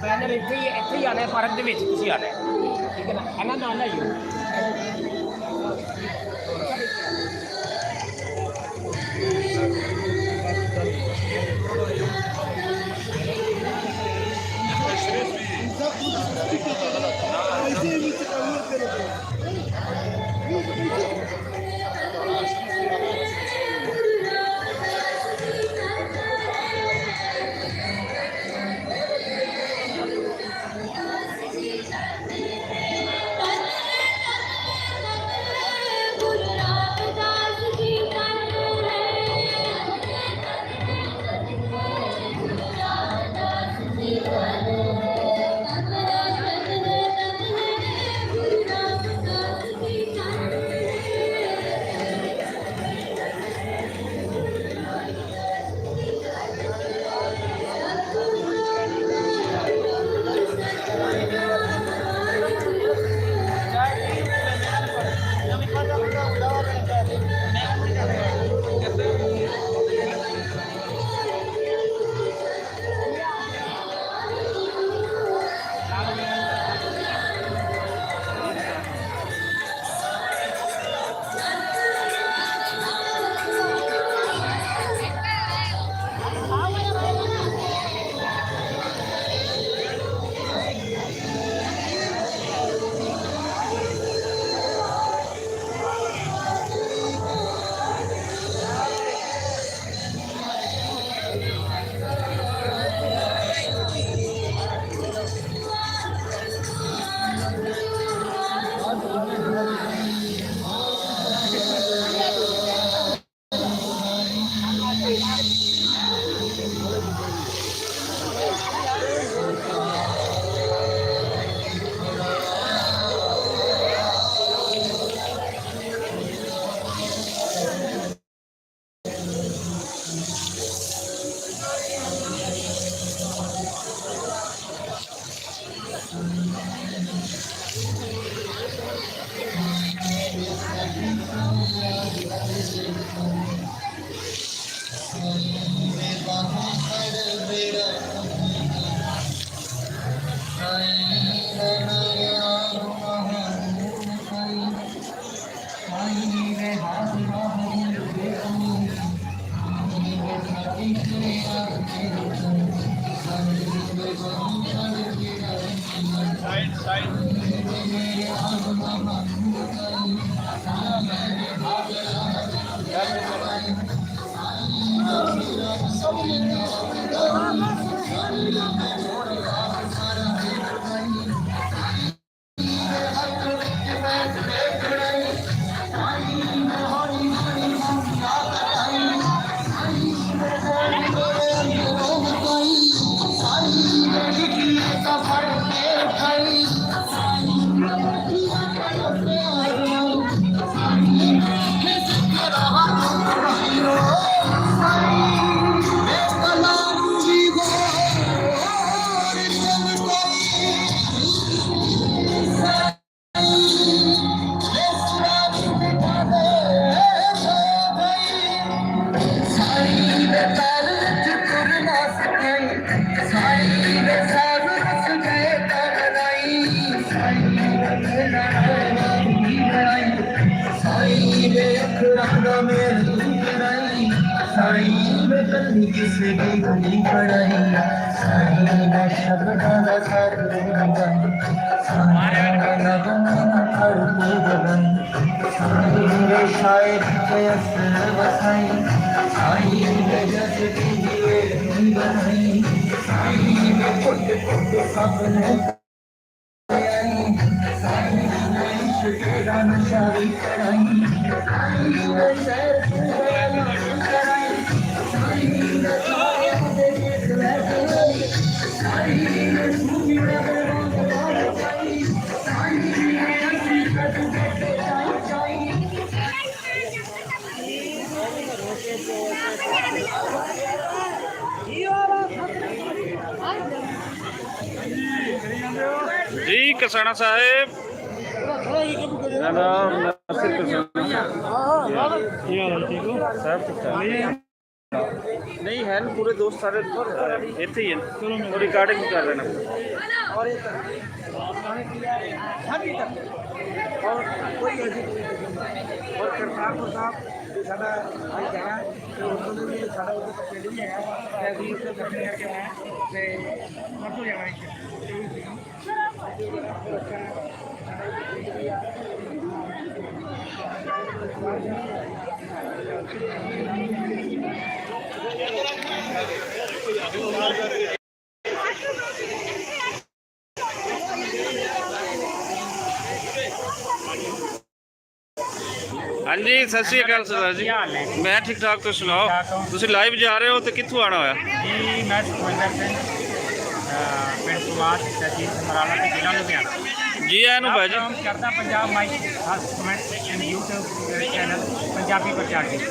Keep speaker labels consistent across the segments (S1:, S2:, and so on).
S1: Banner ਇੱਥੇ ਹੀ ਆਣਾ park ਦੇ ਵਿੱਚ ਤੁਸੀਂ ਆਣਾ ਠੀਕ ਹੈ ਨਾ ਇਹਨਾਂ ਨਾਲ ਲਾਈਓ
S2: रखदा मेरी लड़ाई साईं में कल्ली किसी की गली पड़ाई साईं में शब्दां दा सर लगाई साईं में नगमा करती गलाई साईं में शायर के असर वसाई साईं में जस की वेली बनाई साईं में पुट पुट सबने
S3: जी कसाना साहेब नहीं है पूरे दोस्त सारे इतने ही हैं रिकॉर्डिंग कर रहे हैं
S1: और करतारपुर साहब साडा भाई जाना ते उन्होंने भी साडा उधर पिंड भी है ते अभी उसे दर्शन करके आए ते परसों जाना
S3: हाँ जी सत श्री अकाल सरदार जी मैं ठीक ठाक तो सुनाओ तुम लाइव जा रहे हो तो कितों आना होया
S1: जी मैं सुखविंदर सिंह पिंड कुमार तहसील समराला ते जिला लुधियाना
S3: जी आया नु भाजी
S1: करता Punjab mike comment and YouTube channel Punjabi Prachar TV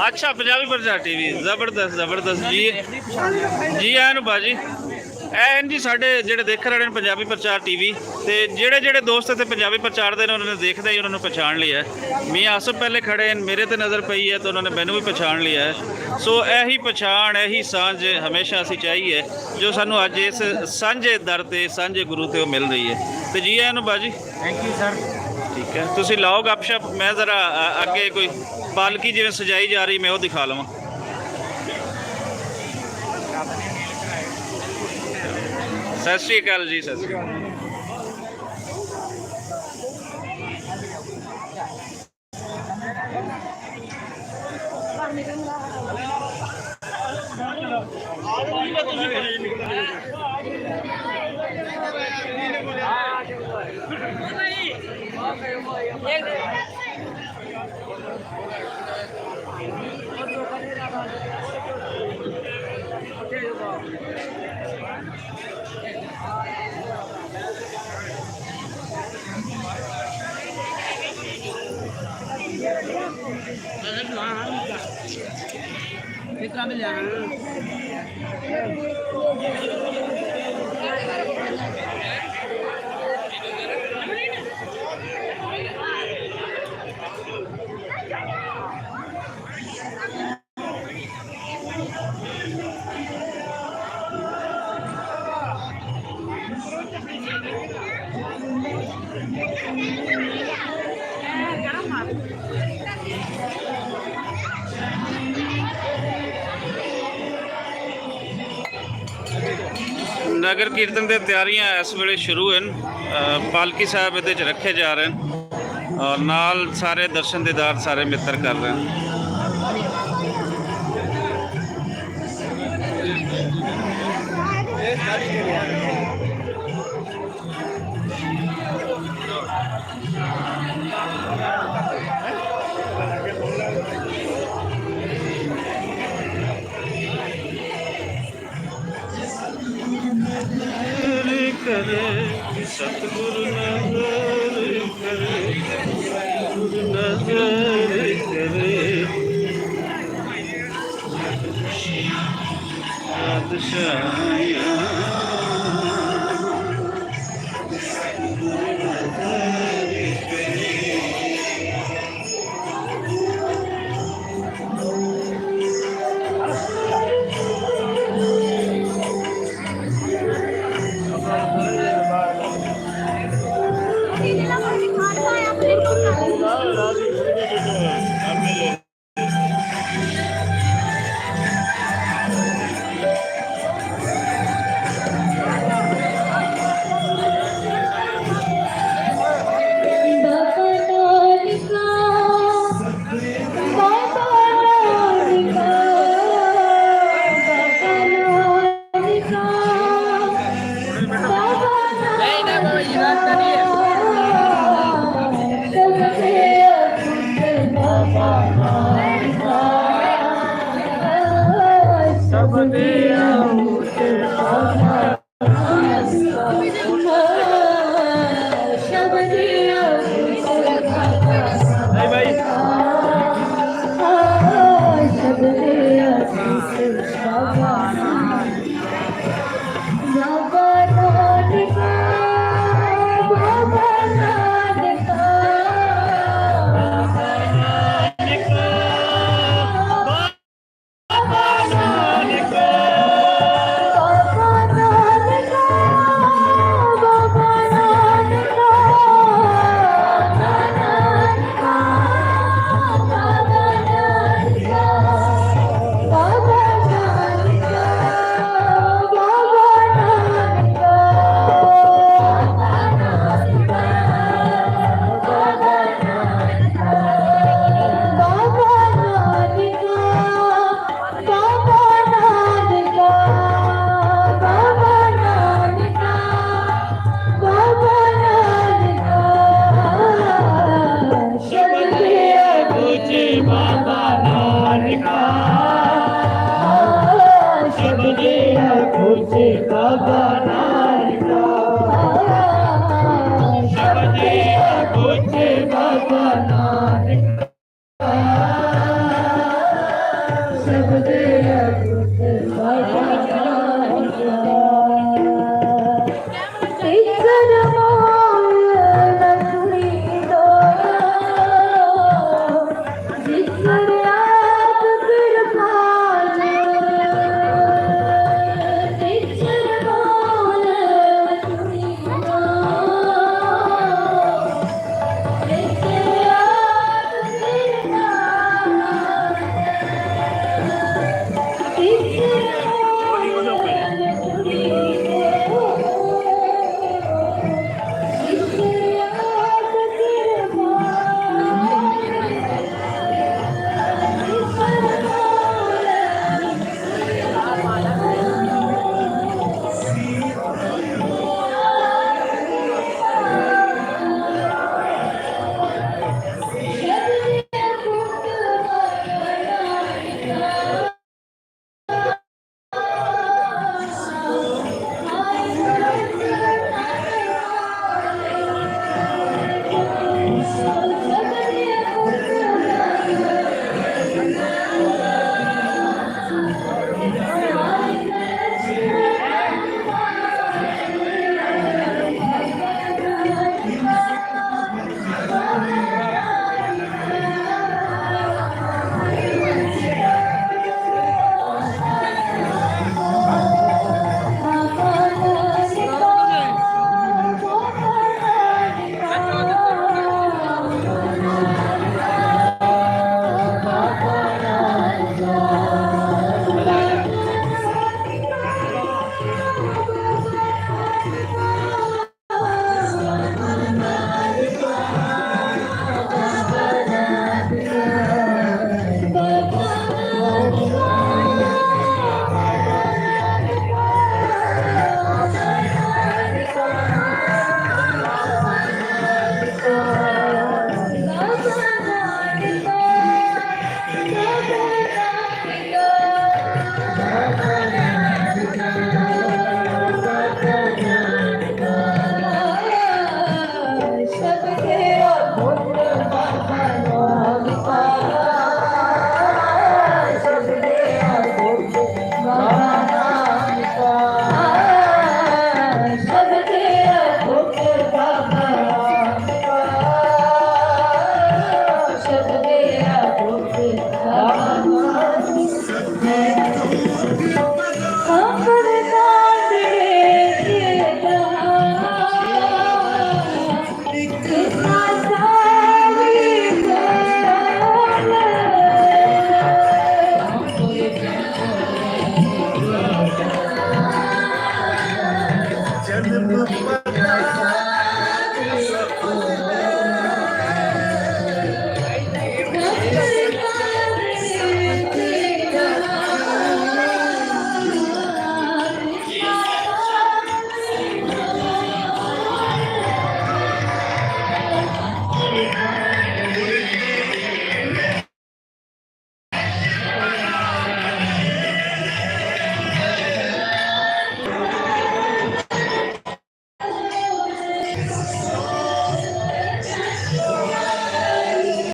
S3: अच्छा पंजाबी प्रचार टीवी जबरदस्त जबरदस्त जी जी आया नु भाजी ਐਨ ਜੀ ਸਾਡੇ ਜਿਹੜੇ ਦੇਖ ਰਹੇ ਨੇ ਪੰਜਾਬੀ ਪ੍ਰਚਾਰ ਟੀਵੀ ਤੇ ਜਿਹੜੇ ਦੋਸਤ ਤੇ ਪੰਜਾਬੀ ਪ੍ਰਚਾਰ ਦੇ ਨੇ ਉਹਨਾਂ ਨੇ ਦੇਖਦੇ ਹੀ ਉਹਨਾਂ ਨੂੰ ਪਛਾਣ ਲਿਆ ਮੀਆਂ ਆਸਫ ਪਹਿਲੇ ਖੜੇ ਨੇ ਮੇਰੇ ਤੇ ਨਜ਼ਰ ਪਈ ਹੈ ਤਾਂ ਉਹਨਾਂ ਨੇ ਮੈਨੂੰ ਵੀ ਪਛਾਣ ਲਿਆ ਸੋ ਇਹੀ ਪਛਾਣ ਇਹੀ ਸਾਂਝ ਹਮੇਸ਼ਾ ਅਸੀਂ ਚਾਹੀਏ ਜੋ ਸਾਨੂੰ ਅੱਜ ਇਸ ਸਾਂਝੇ ਦਰ ਤੇ ਸਾਂਝੇ ਗੁਰੂ ਤੇ ਉਹ ਮਿਲ ਰਹੀ ਹੈ ਤੇ ਜੀ ਆਇਆਂ ਨੂੰ ਬਾਜੀ
S1: ਥੈਂਕ ਯੂ ਸਰ
S3: ਠੀਕ ਹੈ ਤੁਸੀਂ ਲਾਓ ਗੱਪਸ਼ਪ ਮੈਂ ਜ਼ਰਾ ਅੱਗੇ ਕੋਈ ਪਾਲਕੀ ਜਿਵੇਂ ਸਜਾਈ ਜਾ ਰਹੀ ਮੈਂ ਉਹ ਦਿਖਾ ਲਵਾਂ सत श्री अकाल जी सत श्री अकाल
S1: कितना मिल जाएगा
S3: नगर कीर्तन की तैयारियां इस वेले शुरू हैं पालकी साहब ये रखे जा रहे हैं और नाल सारे दर्शन दीदार सारे मित्र कर रहे हैं करे सतगुरु नजर करे गुरु नजर करे बादशाह नहीं भाई
S2: Bye.